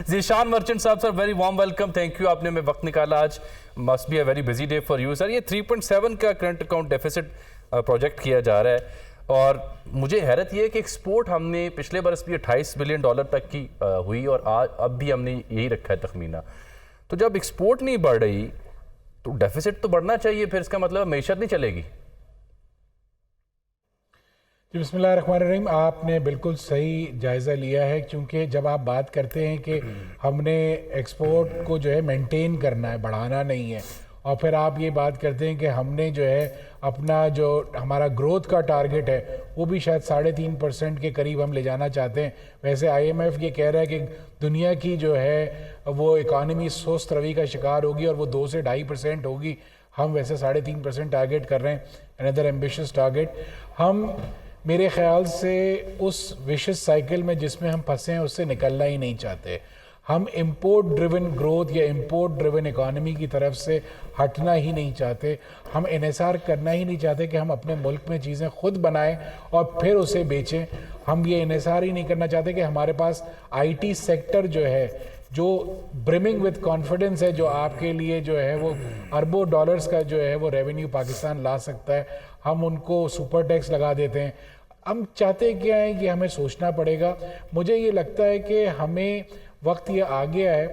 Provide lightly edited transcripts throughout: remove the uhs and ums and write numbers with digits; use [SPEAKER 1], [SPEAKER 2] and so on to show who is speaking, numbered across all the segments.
[SPEAKER 1] ذیشان مرچنٹ صاحب sir very warm welcome, thank you, آپ نے میں وقت نکالا آج. Must be a very busy day for you sir. یہ 3.7 کا کرنٹ اکاؤنٹ ڈیفیسٹ پروجیکٹ کیا جا رہا ہے, اور مجھے حیرت یہ ہے کہ ایکسپورٹ ہم نے پچھلے برس بھی $28 بلین تک کی ہوئی, اور اب بھی ہم نے یہی رکھا ہے تخمینہ. تو جب ایکسپورٹ نہیں بڑھ رہی تو ڈیفیسٹ تو بڑھنا چاہیے, پھر اس کا مطلب معیشت نہیں چلے گی.
[SPEAKER 2] جی بسم اللہ الرحمن الرحیم, آپ نے بالکل صحیح جائزہ لیا ہے, کیونکہ جب آپ بات کرتے ہیں کہ ہم نے ایکسپورٹ کو جو ہے مینٹین کرنا ہے, بڑھانا نہیں ہے, اور پھر آپ یہ بات کرتے ہیں کہ ہم نے جو ہے اپنا جو ہمارا گروتھ کا ٹارگٹ ہے وہ بھی شاید 3.5% کے قریب ہم لے جانا چاہتے ہیں. ویسے آئی ایم ایف یہ کہہ رہا ہے کہ دنیا کی جو ہے وہ اکانومی سست روی کا شکار ہوگی اور وہ 2 سے 2.5% ہوگی. ہم ویسے 3.5% ٹارگٹ کر رہے ہیں, اندر ایمبیشس ٹارگٹ. ہم میرے خیال سے اس وشس سائیکل میں جس میں ہم پھنسے ہیں اس سے نکلنا ہی نہیں چاہتے. ہم امپورٹ ڈریون گروتھ یا امپورٹ ڈریون اکانومی کی طرف سے ہٹنا ہی نہیں چاہتے. ہم انحصار کرنا ہی نہیں چاہتے کہ ہم اپنے ملک میں چیزیں خود بنائیں اور پھر اسے بیچیں. ہم یہ انحصار ہی نہیں کرنا چاہتے کہ ہمارے پاس آئی ٹی سیکٹر جو ہے جو برمنگ وتھ کانفیڈنس ہے, جو آپ کے لیے جو ہے وہ اربوں ڈالرز کا جو ہے وہ ریونیو پاکستان لا سکتا ہے, ہم ان کو سپر ٹیکس لگا دیتے ہیں. ہم چاہتے کیا ہیں کہ ہمیں سوچنا پڑے گا. مجھے یہ لگتا ہے کہ ہمیں وقت یہ آ گیا ہے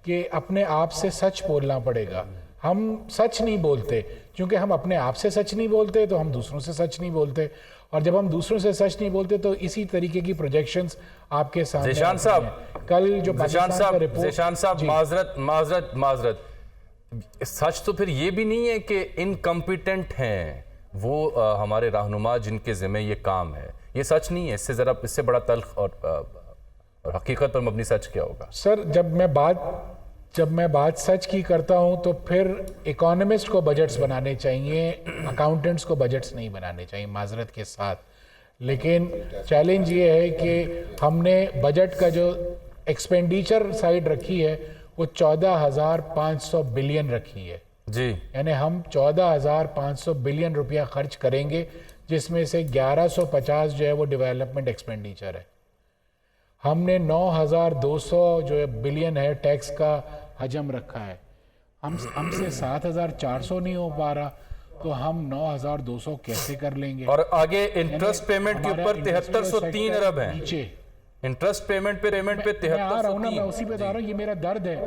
[SPEAKER 2] کہ اپنے آپ سے سچ بولنا پڑے گا. ہم سچ نہیں بولتے, کیونکہ ہم اپنے آپ سے سچ نہیں بولتے تو ہم دوسروں سے سچ نہیں بولتے, اور جب ہم دوسروں سے سچ نہیں بولتے تو اسی طریقے کی پروجیکشنز آپ کے سامنے.
[SPEAKER 1] ذیشان صاحب,
[SPEAKER 2] کل جو
[SPEAKER 1] ذیشان صاحب معذرت, سچ تو پھر یہ بھی نہیں ہے کہ انکمپیٹنٹ ہیں وہ ہمارے رہنما جن کے ذمہ یہ کام ہے, یہ سچ نہیں ہے. اس سے بڑا تلخ اور حقیقت پر مبنی سچ کیا ہوگا؟
[SPEAKER 2] سر جب میں بات سچ کی کرتا ہوں تو پھر اکانومسٹ کو بجٹس بنانے چاہیے, اکاؤنٹنٹس کو بجٹس نہیں بنانے چاہیے, معذرت کے ساتھ. لیکن چیلنج یہ ہے کہ ہم نے بجٹ کا جو ایکسپینڈیچر سائڈ رکھی ہے وہ 14,500 بلین رکھی ہے.
[SPEAKER 1] جی,
[SPEAKER 2] یعنی ہم 14,500 بلین روپیہ خرچ کریں گے, جس میں سے 1,150 جو ہے وہ ڈیولپمنٹ ایکسپینڈیچر ہے. ہم نے 9,200 جو ہے بلین ہے ٹیکس کا حجم رکھا ہے. ہم سے 7,400 نہیں ہو پا رہا تو ہم 9,200 کیسے کر لیں گے؟
[SPEAKER 1] اور آگے انٹرسٹ پیمنٹ کے اوپر 7303 ارب ہیں. انٹرسٹ پیمنٹ پہ 7303.
[SPEAKER 2] میں اسی پہ آ رہا ہوں. یہ میرا درد ہے,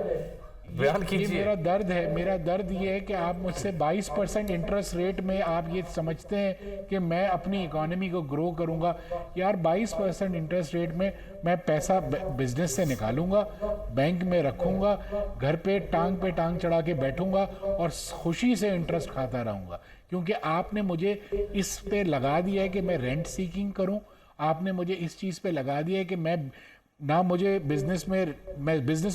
[SPEAKER 1] بیان کیجئے.
[SPEAKER 2] میرا درد ہے. میرا درد یہ ہے کہ آپ مجھ سے 22% انٹرسٹ ریٹ میں آپ یہ سمجھتے ہیں کہ میں اپنی اکانومی کو گرو کروں گا. یار 22% انٹرسٹ ریٹ میں میں پیسہ بزنس سے نکالوں گا, بینک میں رکھوں گا, گھر پہ ٹانگ چڑھا کے بیٹھوں گا اور خوشی سے انٹرسٹ کھاتا رہوں گا, کیونکہ آپ نے مجھے اس پہ لگا دیا ہے کہ میں رینٹ سیکنگ کروں. آپ نے مجھے اس چیز پہ لگا دیا ہے کہ میں بزنس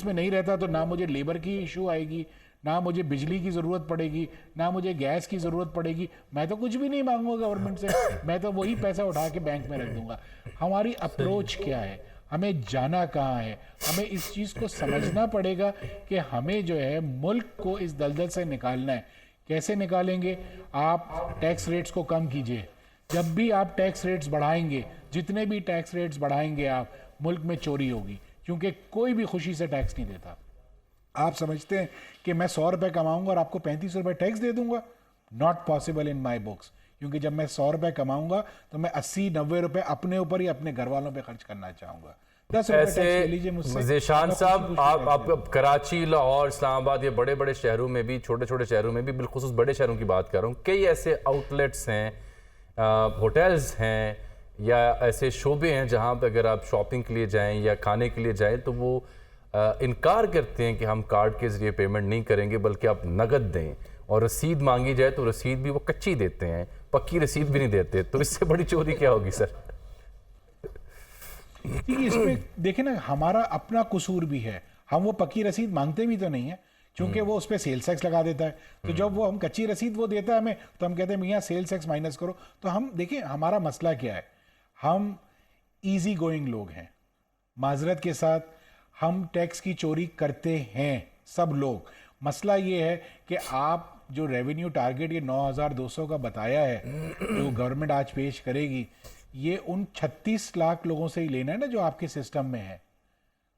[SPEAKER 2] میں نہیں رہتا تو نہ مجھے لیبر کی ایشو آئے گی, نہ مجھے بجلی کی ضرورت پڑے گی, نہ مجھے گیس کی ضرورت پڑے گی. میں تو کچھ بھی نہیں مانگوں گا گورنمنٹ سے, میں تو وہی پیسہ اٹھا کے بینک میں رکھ دوں گا. ہماری اپروچ کیا ہے, ہمیں جانا کہاں ہے؟ ہمیں اس چیز کو سمجھنا پڑے گا کہ ہمیں جو ہے ملک کو اس دلدل سے نکالنا ہے. کیسے نکالیں گے؟ آپ ٹیکس ریٹس کو کم کیجئے. جب بھی آپ ٹیکس ریٹس بڑھائیں گے, جتنے بھی ٹیکس ریٹس بڑھائیں گے آپ, ملک میں چوری ہوگی, کیونکہ کوئی بھی خوشی سے ٹیکس نہیں دیتا. آپ سمجھتے ہیں کہ میں 100 روپے کماؤں گا اور آپ کو 35 روپے ٹیکس دے دوں گا؟ Not possible in my books. کیونکہ جب میں 100 روپے کماؤں گا تو میں 80-90 روپے اپنے اوپر ہی اپنے گھر والوں پہ خرچ کرنا چاہوں گا. 10 روپے ٹیکس لے لیجیے مجھ سے.
[SPEAKER 1] ذیشان صاحب, آپ کراچی, لاہور, اسلام آباد, یہ بڑے بڑے شہروں میں بھی, چھوٹے چھوٹے شہروں میں بھی, بالخصوص بڑے شہروں کی بات کر رہا ہوں, کئی ایسے آؤٹ لیٹس ہیں, ہوٹلز ہیں, یا ایسے شعبے ہیں جہاں پہ اگر آپ شاپنگ کے لیے جائیں یا کھانے کے لیے جائیں تو وہ انکار کرتے ہیں کہ ہم کارڈ کے ذریعے پیمنٹ نہیں کریں گے بلکہ آپ نقد دیں, اور رسید مانگی جائے تو رسید بھی وہ کچی دیتے ہیں, پکی رسید بھی نہیں دیتے. تو اس سے بڑی چوری کیا ہوگی سر؟
[SPEAKER 2] اس پہ دیکھیں نا, ہمارا اپنا قصور بھی ہے. ہم وہ پکی رسید مانگتے بھی تو نہیں ہیں, کیونکہ وہ اس پہ سیلز ٹیکس لگا دیتا ہے. تو جب وہ ہم کچی رسید وہ دیتا ہے ہمیں تو ہم کہتے ہیں میاں سیلز ٹیکس مائنس کرو. تو ہم دیکھیں ہمارا مسئلہ کیا ہے, ہم ایزی گوئنگ لوگ ہیں. معذرت کے ساتھ ہم ٹیکس کی چوری کرتے ہیں سب لوگ. مسئلہ یہ ہے کہ آپ جو ریونیو ٹارگٹ یہ 9,200 کا بتایا ہے جو گورنمنٹ آج پیش کرے گی, یہ ان 36 لاکھ لوگوں سے ہی لینا ہے نا جو آپ کے سسٹم میں ہے.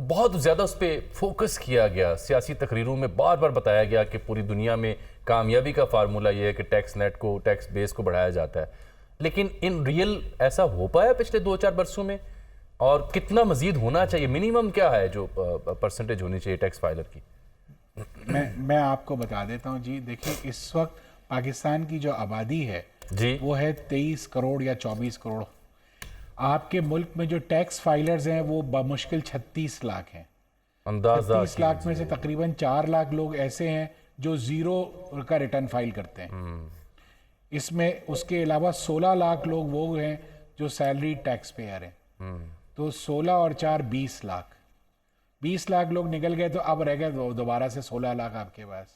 [SPEAKER 1] بہت زیادہ اس پہ فوکس کیا گیا، سیاسی تقریروں میں بار بار بتایا گیا کہ پوری دنیا میں کامیابی کا فارمولہ یہ ہے کہ ٹیکس نیٹ کو، ٹیکس بیس کو بڑھایا جاتا ہے، لیکن ان ریئل ایسا ہو پایا پچھلے 2-4 برسوں میں؟ اور کتنا مزید ہونا چاہیے؟ منیمم کیا ہے جو پرسنٹیج ہونی چاہیے ٹیکس فائلر کی؟
[SPEAKER 2] میں آپ کو بتا دیتا ہوں جی. دیکھیں اس وقت پاکستان کی جو آبادی ہے
[SPEAKER 1] جی
[SPEAKER 2] وہ ہے 23 کروڑ یا 24 کروڑ. آپ کے ملک میں جو ٹیکس فائلرز ہیں وہ بمشکل 36 لاکھ ہیں.
[SPEAKER 1] اندازہ
[SPEAKER 2] 36 لاکھ میں سے تقریباً 4 لاکھ لوگ ایسے ہیں جو زیرو کا ریٹرن فائل کرتے ہیں. اس میں اس کے علاوہ 16 لاکھ لوگ وہ ہیں جو سیلری ٹیکس پیئر ہیں. تو 16 اور 4 20 لاکھ. 20 لاکھ لوگ نکل گئے تو اب رہ گئے دوبارہ سے 16 لاکھ آپ کے پاس.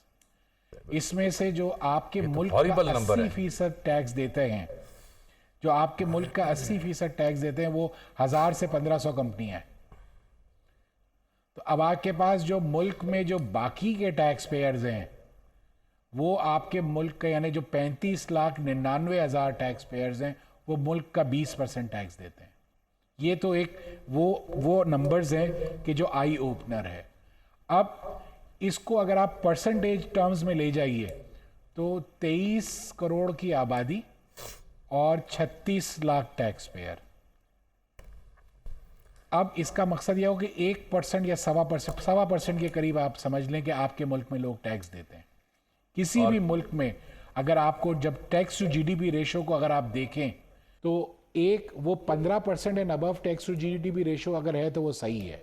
[SPEAKER 2] اس میں سے جو آپ کے ملک کا 80% ٹیکس دیتے ہیں، جو آپ کے ملک کا 80% ٹیکس دیتے ہیں وہ 1000 سے 1500 کمپنیاں ہیں. تو اب آپ کے پاس جو ملک میں جو باقی کے ٹیکس پیئرز ہیں وہ آپ کے ملک کا یعنی جو 35,99,000 ٹیکس پیئرز ہیں وہ ملک کا 20% ٹیکس دیتے ہیں. یہ تو ایک وہ نمبرز ہیں کہ جو آئی اوپنر ہے. اب اس کو اگر آپ پرسنٹیج ٹرمز میں لے جائیے تو 23 کروڑ کی آبادی اور 36 لاکھ ٹیکس پیئر. اب اس کا مقصد یہ ہو کہ 1% یا 1.25% کے قریب آپ سمجھ لیں کہ آپ کے ملک میں لوگ ٹیکس دیتے ہیں. کسی بھی ملک میں اگر آپ کو جب tax to G D P ratio کو اگر آپ دیکھیں تو وہ 15% and above tax to G D P ratio اگر ہے تو وہ صحیح ہے.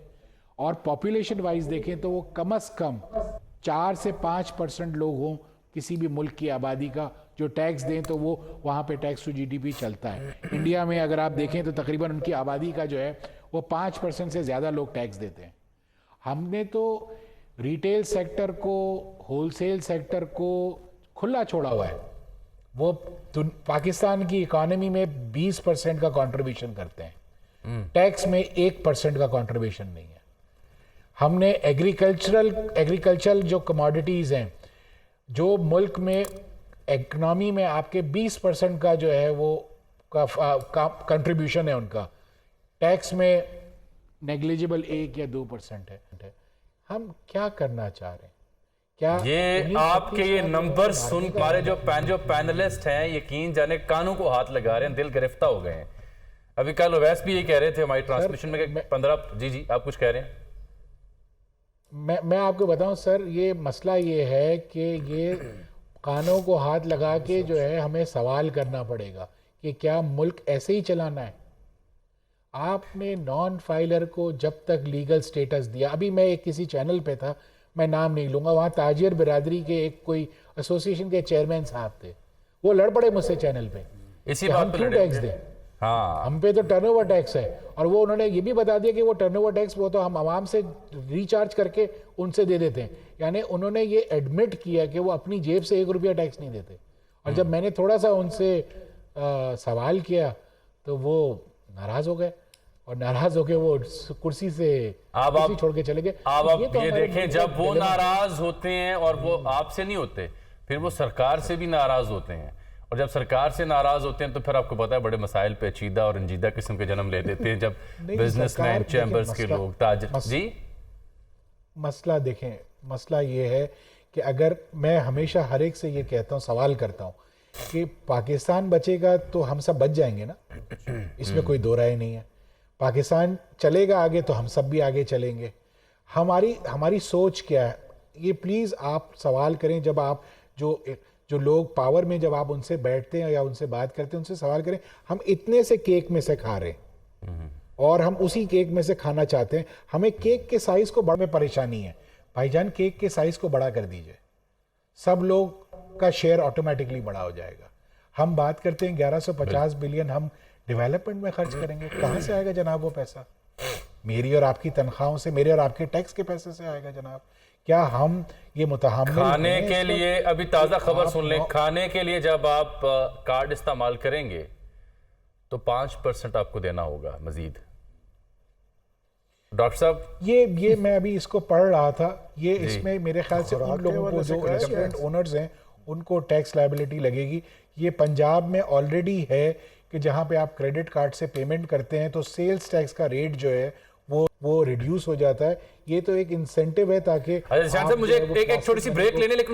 [SPEAKER 2] اور پاپولیشن وائز دیکھیں تو وہ کم از کم 4 سے 5% لوگ ہوں کسی بھی ملک کی آبادی کا جو ٹیکس دیں تو وہ وہاں پہ tax to G D P چلتا ہے. انڈیا میں اگر آپ دیکھیں تو تقریباً ان کی آبادی کا جو ہے وہ 5% سے زیادہ لوگ ٹیکس دیتے ہیں. ہم نے تو ریٹیل سیکٹر کو، ہول سیل سیکٹر کو کھلا چھوڑا ہوا ہے. وہ پاکستان کی اکانومی میں 20% کا کنٹریبیوشن کرتے ہیں. ٹیکس میں 1% کا کنٹریبیوشن نہیں ہے. ہم نے ایگریکلچرل جو کموڈیٹیز ہیں جو ملک میں اکنامی میں آپ کے 20% کا جو ہے وہ کنٹریبیوشن ہے ان کا، ٹیکس میں نیگلیجبل 1 یا 2% ہے. ہم کیا کرنا چاہ رہے ہیں؟ کیا
[SPEAKER 1] یہ آپ کے یہ نمبر سن ہمارے جو پینلسٹ ہیں یقین جانے کانوں کو ہاتھ لگا رہے ہیں، دل گرفتہ ہو گئے ہیں. ابھی کل اویس بھی یہ کہہ رہے تھے ہماری ٹرانسمیشن میں کہ 15 جی آپ کچھ کہہ رہے ہیں.
[SPEAKER 2] میں آپ کو بتاؤں سر، یہ مسئلہ یہ ہے کہ یہ کانوں کو ہاتھ لگا کے جو ہے ہمیں سوال کرنا پڑے گا کہ کیا ملک ایسے ہی چلانا ہے؟ آپ نے نان فائلر کو جب تک لیگل سٹیٹس دیا، ابھی میں ایک کسی چینل پہ تھا، میں نام نہیں لوں گا، وہاں تاجر برادری کے ایک کوئی ایسوسیشن کے چیئرمین صاحب تھے، وہ لڑ پڑے مجھ سے چینل پہ
[SPEAKER 1] اسی
[SPEAKER 2] کہ
[SPEAKER 1] بات
[SPEAKER 2] ہم
[SPEAKER 1] پہ
[SPEAKER 2] کیوں ٹیکس دیں، ہم پہ تو ٹرن اوور ٹیکس ہے. اور وہ انہوں نے یہ بھی بتا دیا کہ وہ ٹرن اوور ٹیکس وہ تو ہم عوام سے ریچارج کر کے ان سے دے دیتے ہیں. یعنی انہوں نے یہ ایڈمٹ کیا کہ وہ اپنی جیب سے 1 روپیہ ٹیکس نہیں دیتے. اور جب میں نے تھوڑا سا ان سے سوال کیا تو وہ ناراض ہو گئے اور ناراض ہو کے وہ کرسی سے چھوڑ کے چلے گئے.
[SPEAKER 1] آپ یہ دیکھیں جب وہ ناراض ہوتے ہیں اور وہ آپ سے نہیں ہوتے، پھر وہ سرکار سے بھی ناراض ہوتے ہیں. اور جب سرکار سے ناراض ہوتے ہیں تو پھر آپ کو پتا ہے بڑے مسائل پیچیدہ اور رنجیدہ قسم کے جنم لے دیتے ہیں. جب بزنس مین، چیمبرز کے لوگ، تاجر. جی
[SPEAKER 2] مسئلہ دیکھیں، مسئلہ یہ ہے کہ اگر میں ہمیشہ ہر ایک سے یہ کہتا ہوں، سوال کرتا ہوں کہ پاکستان بچے گا تو ہم سب بچ جائیں گے نا، اس میں کوئی دو رائے نہیں ہے. پاکستان چلے گا آگے تو ہم سب بھی آگے چلیں گے. ہماری سوچ کیا ہے یہ پلیز آپ سوال کریں. جب آپ جو لوگ پاور میں جب آپ ان سے بیٹھتے ہیں یا ان سے بات کرتے ہیں، ان سے سوال کریں ہم اتنے سے کیک میں سے کھا رہے ہیں اور ہم اسی کیک میں سے کھانا چاہتے ہیں. ہمیں کیک کے سائز کو بڑھنے میں پریشانی ہے. بھائی جان کیک کے سائز کو بڑا کر دیجئے، سب لوگ کا شیئر آٹومیٹکلی بڑا ہو جائے گا. ہم بات کرتے ہیں 1150 بلین ہم ڈیولپمنٹ میں خرچ کریں گے، کہاں سے آئے گا جناب وہ پیسہ؟ میری اور آپ کی تنخواہوں سے، میرے اور آپ کے ٹیکس کے پیسے سے آئے گا جناب. کیا ہم یہ متحمل
[SPEAKER 1] کھانے کے لیے، ابھی تازہ خبر سن لیں، کھانے کے لیے جب آپ کارڈ استعمال کریں گے تو 5% آپ کو دینا ہوگا مزید. ڈاکٹر صاحب
[SPEAKER 2] یہ میں ابھی اس کو پڑھ رہا تھا، یہ اس میں میرے خیال سے ان لوگوں کو جو ریسٹورنٹ اونرز ہیں ان کو ٹیکس لائبلٹی لگے گی. یہ پنجاب میں آلریڈی ہے کہ جہاں پہ آپ کریڈٹ کارڈ سے پیمنٹ کرتے ہیں تو سیلز ٹیکس کا ریٹ جو ہے وہ ریڈیوس ہو جاتا ہے. یہ تو ایک انسینٹو ہے تاکہ
[SPEAKER 1] اچھا صاحب مجھے ایک چھوٹی سی بریک لینے لیکن